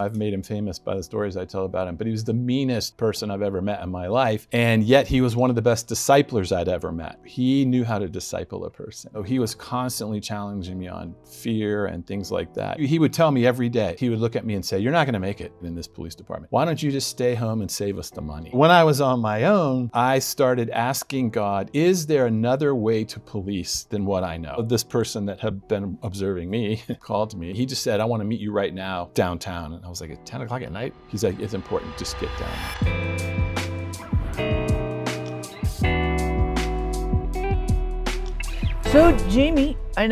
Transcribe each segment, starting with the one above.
I've made him famous by the stories I tell about him, but he was the meanest person I've ever met in my life. And yet he was one of the best disciplers I'd ever met. He knew how to disciple a person. So he was constantly challenging me on fear and things like that. He would tell me every day, he would look at me and say, "You're not gonna make it in this police department. Why don't you just stay home and save us the money?" When I was on my own, I started asking God, is there another way to police than what I know? This person that had been observing me called me. He just said, "I want to meet you right now downtown." And I was like, at 10 o'clock at night? He's like, "It's important, just get down." So Jamie, I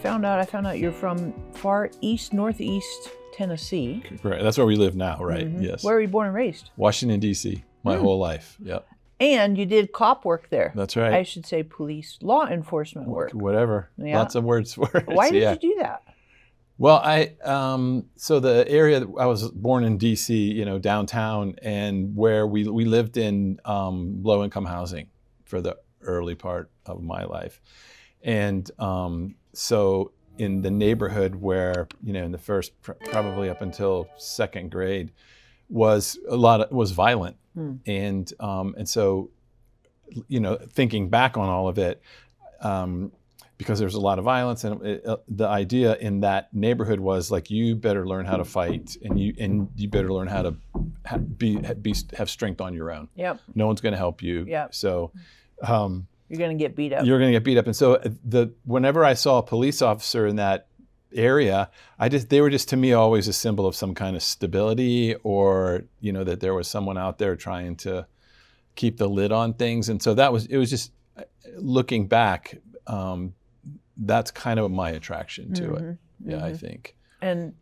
found out you're from far east, northeast Tennessee. Right, that's where we live now, right? Mm-hmm. Yes. Where were you born and raised? Washington, D.C., my whole life, yep. And you did cop work there. That's right. I should say police, law enforcement work. Whatever, lots of words for it. Why did you do that? Well, so the area, I was born in D.C., downtown, and where we lived in low-income housing for the early part of my life. And so in the neighborhood where, in the first, probably up until second grade, was violent. And so, thinking back on all of it, because there's a lot of violence, and the idea in that neighborhood was like, you better learn how to fight, and you better learn how to have strength on your own. Yep. No one's going to help you. Yep. So you're going to get beat up. You're going to get beat up. And so whenever I saw a police officer in that area, they were just to me always a symbol of some kind of stability, or that there was someone out there trying to keep the lid on things. And so it was just looking back. That's kind of my attraction to it. Yeah, I think. And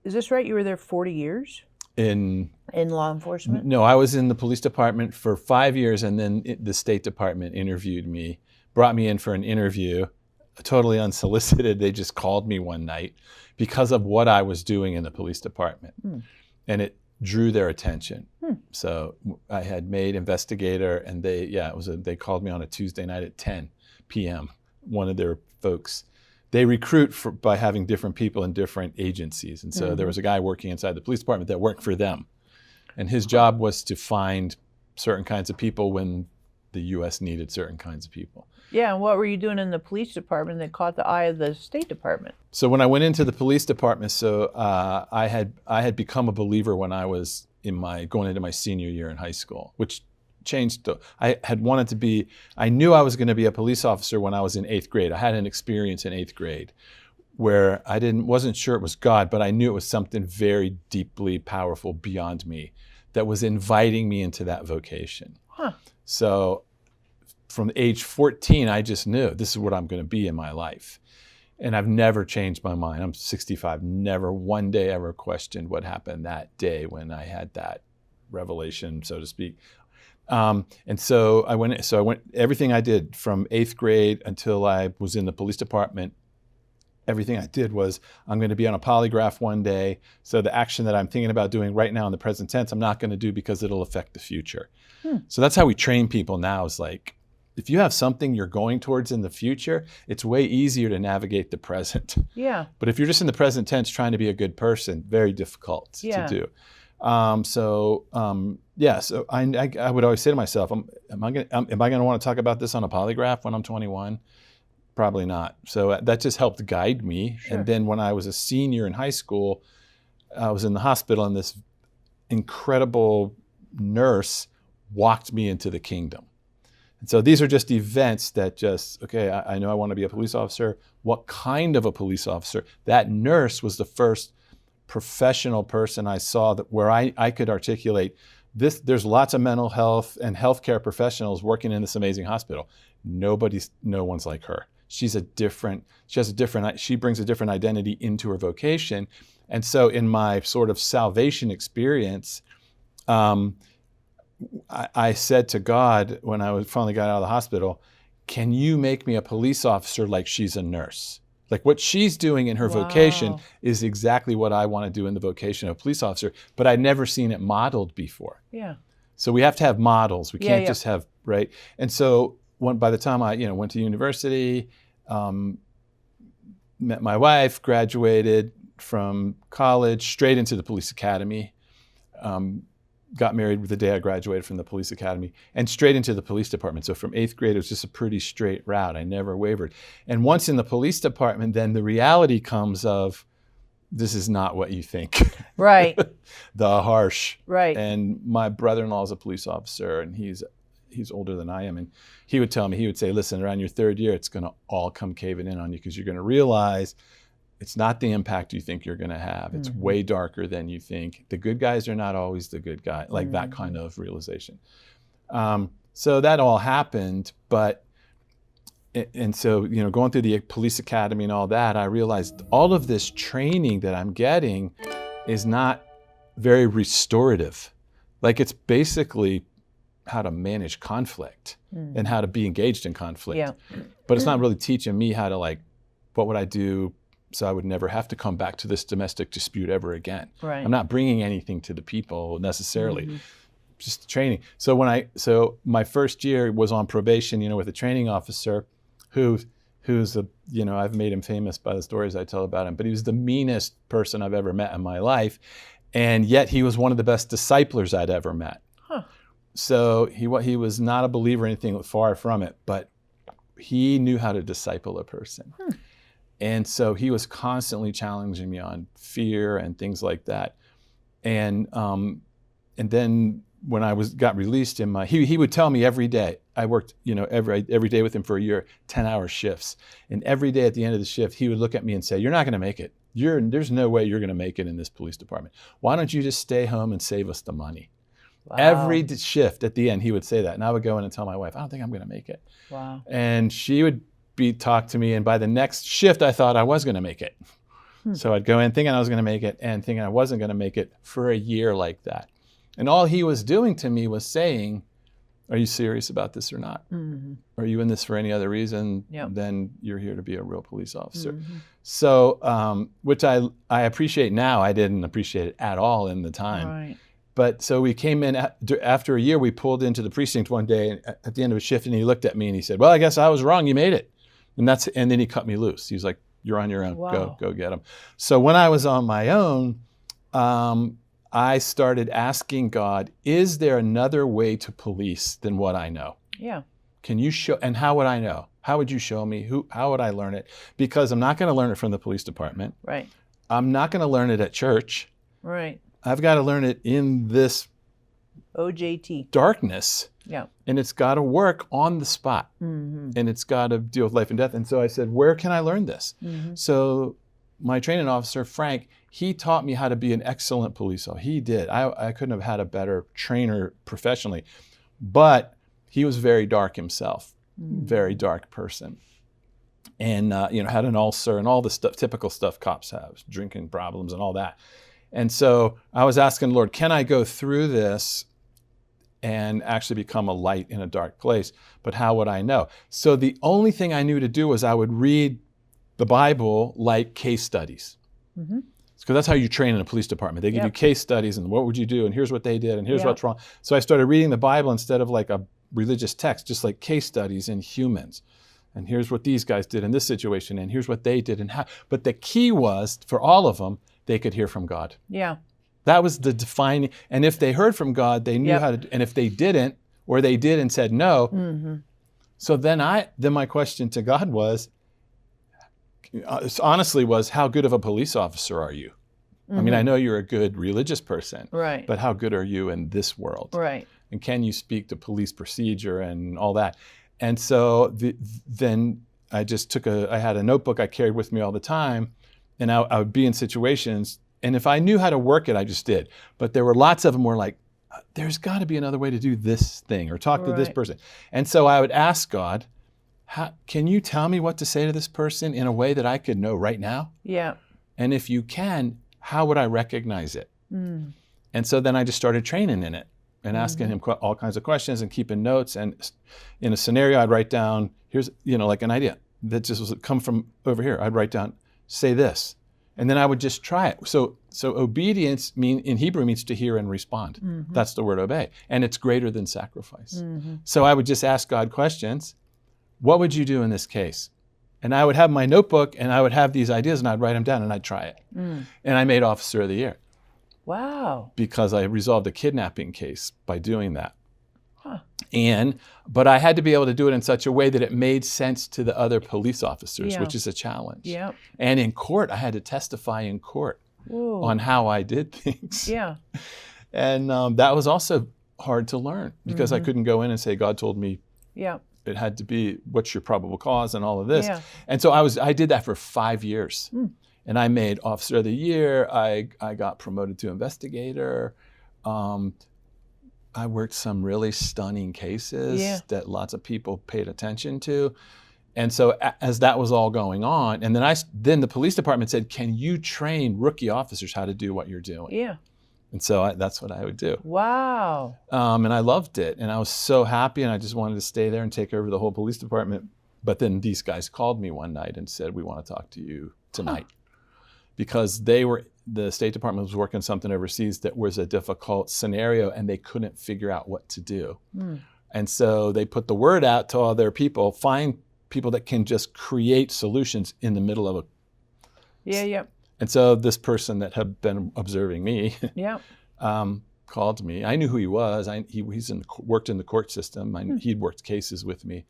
is this right? You were there 40 years? In law enforcement? No, I was in the police department for 5 years, and then the State Department interviewed me, brought me in for an interview, totally unsolicited. They just called me one night because of what I was doing in the police department. And it drew their attention. So I had made investigator, and they called me on a Tuesday night at 10 p.m. One of their folks, they recruit by having different people in different agencies. And so there was a guy working inside the police department that worked for them. And his job was to find certain kinds of people when the U.S. needed certain kinds of people. Yeah, and what were you doing in the police department that caught the eye of the State Department? So when I went into the police department, I had become a believer when I was going into my senior year in high school, which changed. I knew I was going to be a police officer when I was in 8th grade. I had an experience in 8th grade where I wasn't sure it was God, but I knew it was something very deeply powerful beyond me that was inviting me into that vocation. So from age 14, I just knew this is what I'm going to be in my life. And I've never changed my mind. I'm 65, never one day ever questioned what happened that day when I had that revelation, so to speak. And so I went, everything I did from 8th grade until I was in the police department, everything I did was, I'm going to be on a polygraph one day. So the action that I'm thinking about doing right now in the present tense, I'm not going to do because it'll affect the future. So that's how we train people now, is like, if you have something you're going towards in the future, it's way easier to navigate the present. Yeah. But if you're just in the present tense trying to be a good person, very difficult to do. So I would always say to myself, am I going to want to talk about this on a polygraph when I'm 21? Probably not. So that just helped guide me. Sure. And then when I was a senior in high school, I was in the hospital, and this incredible nurse walked me into the kingdom. And so these are just events that I know I want to be a police officer. What kind of a police officer? That nurse was the first professional person I saw where I could articulate this. There's lots of mental health and healthcare professionals working in this amazing hospital. No one's like her. She brings a different identity into her vocation. And so in my sort of salvation experience, I said to God, when I finally got out of the hospital, can you make me a police officer like she's a nurse? Like what she's doing in her vocation is exactly what I want to do in the vocation of a police officer, but I'd never seen it modeled before. Yeah. So we have to have models. We can't just have, right? And so by the time I went to university, met my wife, graduated, from college straight into the police academy. Got married the day I graduated from the police academy, and straight into the police department. So from 8th grade, it was just a pretty straight route. I never wavered. And once in the police department, then the reality comes of, this is not what you think. Right. The harsh. Right. And my brother-in-law is a police officer, and he's older than I am. And he would tell me, he would say, listen, around your 3rd year, it's going to all come caving in on you, because you're going to realize it's not the impact you think you're going to have. It's way darker than you think. The good guys are not always the good guy, like that kind of realization. So that all happened, and so, going through the police academy and all that, I realized all of this training that I'm getting is not very restorative. Like, it's basically how to manage conflict and how to be engaged in conflict. Yeah. But it's not really teaching me how to, like, what would I do so I would never have to come back to this domestic dispute ever again. Right. I'm not bringing anything to the people necessarily, just training. So my first year was on probation, with a training officer who's I've made him famous by the stories I tell about him, but he was the meanest person I've ever met in my life. And yet he was one of the best disciplers I'd ever met. Huh. So he was not a believer or anything, far from it, but he knew how to disciple a person. And so he was constantly challenging me on fear and things like that. And then when I got released he would tell me every day. I worked, every day with him for a year, 10-hour shifts. And every day at the end of the shift, he would look at me and say, "You're not going to make it. There's no way you're going to make it in this police department. Why don't you just stay home and save us the money?" Wow. Every shift at the end, he would say that. And I would go in and tell my wife, "I don't think I'm going to make it." Wow. And she would talk to me, and by the next shift, I thought I was going to make it. So I'd go in thinking I was going to make it and thinking I wasn't going to make it for a year like that. And all he was doing to me was saying, "Are you serious about this or not? Are you in this for any other reason? Then you're here to be a real police officer." So, which I appreciate now. I didn't appreciate it at all in the time. Right. But so we came in after a year. We pulled into the precinct one day at the end of a shift, and he looked at me and he said, "Well, I guess I was wrong. You made it." And then he cut me loose. He was like, "You're on your own. Wow. Go get them." So when I was on my own, I started asking God, is there another way to police than what I know? Yeah. Can you show, and how would I know? How would you show me? How would I learn it? Because I'm not going to learn it from the police department. Right. I'm not going to learn it at church. Right. I've got to learn it in this OJT. darkness. Yeah. And it's got to work on the spot. And it's got to deal with life and death. And so I said, where can I learn this? So my training officer, Frank, he taught me how to be an excellent police officer. He did. I couldn't have had a better trainer professionally. But he was very dark himself, very dark person. And, had an ulcer and all the typical stuff cops have, drinking problems and all that. And so I was asking the Lord, can I go through this and actually become a light in a dark place? But how would I know? So the only thing I knew to do was I would read the Bible like case studies. Because that's how you train in a police department. They give you case studies and what would you do and here's what they did and here's what's wrong. So I started reading the Bible instead of like a religious text, just like case studies in humans. And here's what these guys did in this situation and here's what they did and how. But the key was, for all of them, they could hear from God. Yeah. That was the defining, and if they heard from God, they knew how to, and if they didn't, or they did and said no, so then my question to God was, honestly was, how good of a police officer are you? I mean, I know you're a good religious person, right? But how good are you in this world? Right. And can you speak to police procedure and all that? And so then I just I had a notebook I carried with me all the time, and I would be in situations, and if I knew how to work it, I just did. But there were lots of them where like, there's got to be another way to do this thing or talk to this person. And so I would ask God, can you tell me what to say to this person in a way that I could know right now? Yeah. And if you can, how would I recognize it? And so then I just started training in it and asking him all kinds of questions and keeping notes. And in a scenario, I'd write down, here's, like an idea that just was come from over here. I'd write down, say this. And then I would just try it. So obedience in Hebrew means to hear and respond. That's the word obey. And it's greater than sacrifice. So I would just ask God questions. What would you do in this case? And I would have my notebook and I would have these ideas and I'd write them down and I'd try it. And I made Officer of the Year. Wow. Because I resolved a kidnapping case by doing that. Huh. But I had to be able to do it in such a way that it made sense to the other police officers, Yeah. which is a challenge. Yeah. And in court, I had to testify in court Whoa. on how I did things. Yeah. And that was also hard to learn because I couldn't go in and say, God told me Yeah. it had to be, what's your probable cause and all of this. Yeah. And so I did that for 5 years. And I made Officer of the Year. I got promoted to investigator. I worked some really stunning cases that lots of people paid attention to. And so as that was all going on, and then the police department said, can you train rookie officers how to do what you're doing? Yeah. And so that's what I would do. Wow. And I loved it. And I was so happy, and I just wanted to stay there and take over the whole police department. But then these guys called me one night and said, we want to talk to you tonight. Because the State Department was working something overseas that was a difficult scenario, and they couldn't figure out what to do. And so they put the word out to all their people, find people that can just create solutions in the middle of a... Yeah. And so this person that had been observing me Yeah. called me. I knew who he was. He worked in the court system. He'd worked cases with me.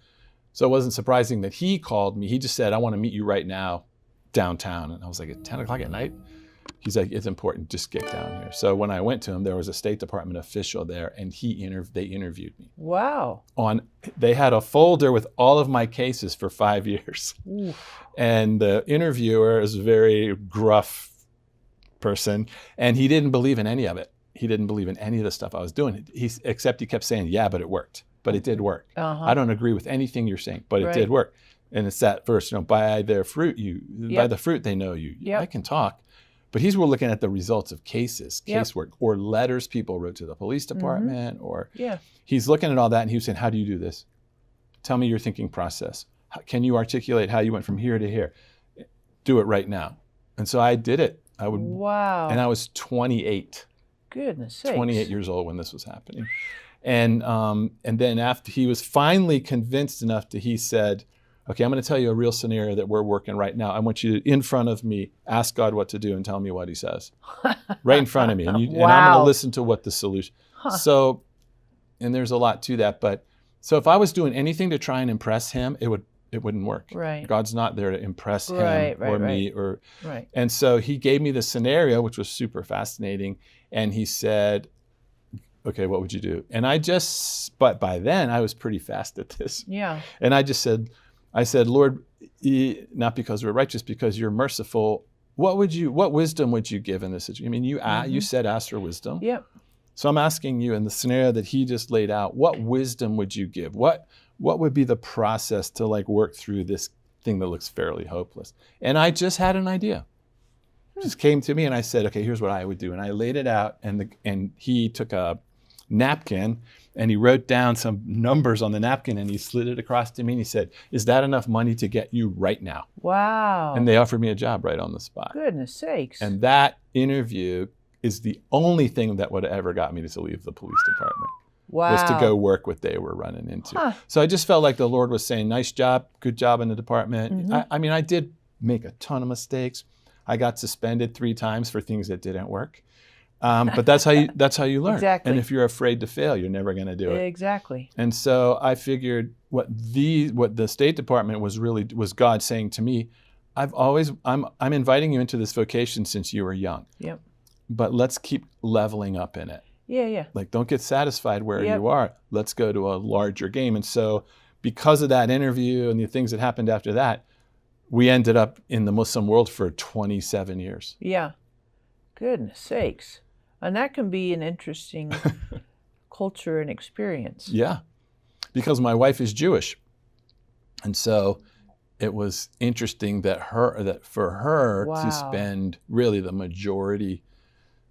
So it wasn't surprising that he called me. He just said, I want to meet you right now downtown. And I was like, at 10 o'clock at night? He's like, it's important, just get down here. So when I went to him, there was a State Department official there, and they interviewed me. Wow. They had a folder with all of my cases for 5 years. Oof. And the interviewer is a very gruff person, and he didn't believe in any of it. He didn't believe in any of the stuff I was doing, except he kept saying, yeah, but it worked. But it did work. I don't agree with anything you're saying, but it did work. And it's that verse, by their fruit, by the fruit they know you. I can talk. But we're looking at the results of cases, casework, or letters people wrote to the police department, or he's looking at all that, and he was saying, how do you do this? Tell me your thinking process. Can you articulate how you went from here to here? Do it right now. And so I did it. Wow. And I was 28. Goodness sakes. 28 years old when this was happening. And then after he was finally convinced enough he said, okay, I'm going to tell you a real scenario that we're working right now. I want you to, in front of me, ask God what to do and tell me what he says. Right in front of me. And I'm going to listen to what the solution. So, and there's a lot to that. But so if I was doing anything to try and impress him, it wouldn't work. Right. God's not there to impress him or me. Right. And so he gave me the scenario, which was super fascinating. And he said, okay, what would you do? And but by then I was pretty fast at this. Yeah. And I said, Lord, not because we're righteous, because you're merciful. What wisdom would you give in this situation? I mean, you said ask for wisdom. Yep. So I'm asking you, in the scenario that he just laid out, what wisdom would you give? What would be the process to work through this thing that looks fairly hopeless? And I just had an idea. It just came to me, and I said, okay, here's what I would do. And I laid it out, and he took a napkin and he wrote down some numbers on the napkin, and he slid it across to me, and he said, is that enough money to get you right now? Wow. And they offered me a job right on the spot. Goodness sakes. And that interview is the only thing that would have ever got me to leave the police department. Wow. Was to go work what they were running into. So I just felt like the Lord was saying, nice job, good job in the department. I mean, I did make a ton of mistakes. I got suspended 3 times for things that didn't work. But that's how you learn. Exactly. And if you're afraid to fail, you're never going to do it. Exactly. And so I figured what the State Department was God saying to me, I'm inviting you into this vocation since you were young. Yep. But let's keep leveling up in it. Yeah. Don't get satisfied where you are. Let's go to a larger game. And so because of that interview and the things that happened after that, we ended up in the Muslim world for 27 years. Yeah. Goodness sakes. And that can be an interesting culture and experience. Yeah. Because my wife is Jewish. And so it was interesting that for her to spend really the majority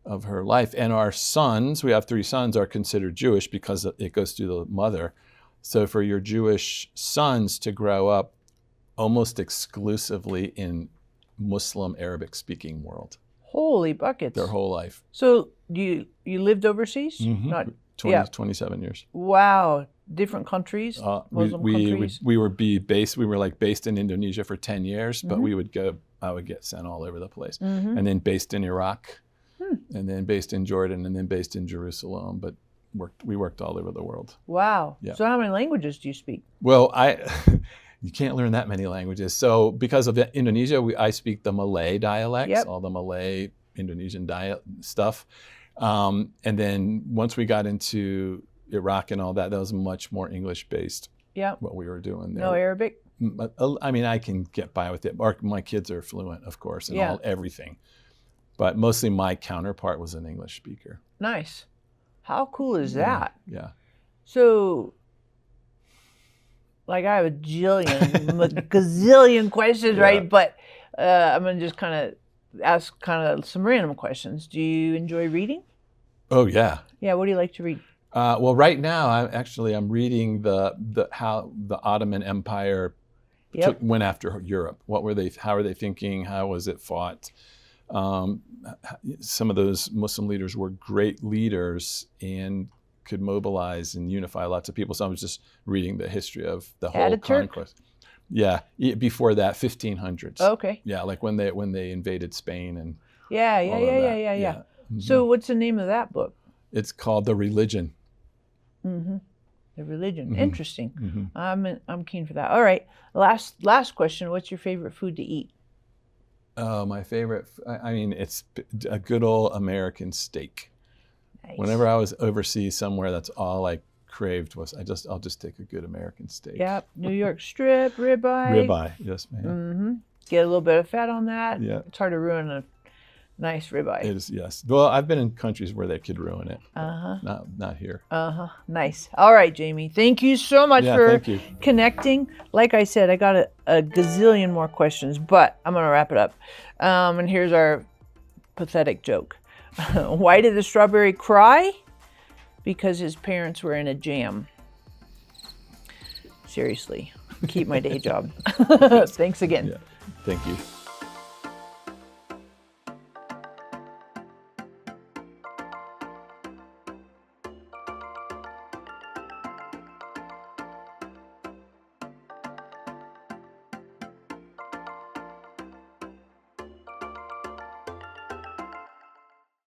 of her life. And our sons, we have 3 sons, are considered Jewish because it goes through the mother. So for your Jewish sons to grow up almost exclusively in Muslim Arabic speaking world. Holy buckets. Their whole life. So you lived overseas? Mm-hmm. Not 27 years. Wow. different countries, we Muslim countries? we were based in Indonesia for 10 years, but I would get sent all over the place. And then based in Iraq, and then based in Jordan, and then based in Jerusalem, but we worked all over the world. Wow. Yeah. So how many languages do you speak? Well, you can't learn that many languages. So because of Indonesia, I speak the Malay dialects, all the Malay Indonesian stuff. And then once we got into Iraq and all that, that was much more English-based. Yeah. What we were doing there. No Arabic? I mean, I can get by with it. My kids are fluent, of course, in everything. But mostly my counterpart was an English speaker. Nice. How cool is that? Yeah. So, like, I have a gazillion questions, right? But I'm going to just kind of ask some random questions. Do you enjoy reading? Oh, yeah. Yeah, what do you like to read? Well, right now, I'm reading how the Ottoman Empire went after Europe. How were they thinking? How was it fought? Some of those Muslim leaders were great leaders and could mobilize and unify lots of people. So I was just reading the history of the whole conquest. Yeah, before that, 1500s. Okay. Yeah, like when they invaded Spain and yeah. Mm-hmm. So what's the name of that book? It's called The Religion. Mm-hmm. The Religion. Mm-hmm. Interesting. Mm-hmm. I'm keen for that. All right. Last question. What's your favorite food to eat? My favorite, I mean, it's a good old American steak. Nice. Whenever I was overseas somewhere, that's all I craved was I'll just take a good American steak. Yep, New York strip, ribeye. Ribeye, yes, ma'am. Mm-hmm. Get a little bit of fat on that. Yeah. It's hard to ruin a nice ribeye. It is, yes. Well, I've been in countries where they could ruin it. Not here. Nice. All right, Jamie. Thank you so much for connecting. Like I said, I got a gazillion more questions, but I'm gonna wrap it up. And here's our pathetic joke. Why did the strawberry cry? Because his parents were in a jam. Seriously, keep my day job. Thanks again. Yeah. Thank you.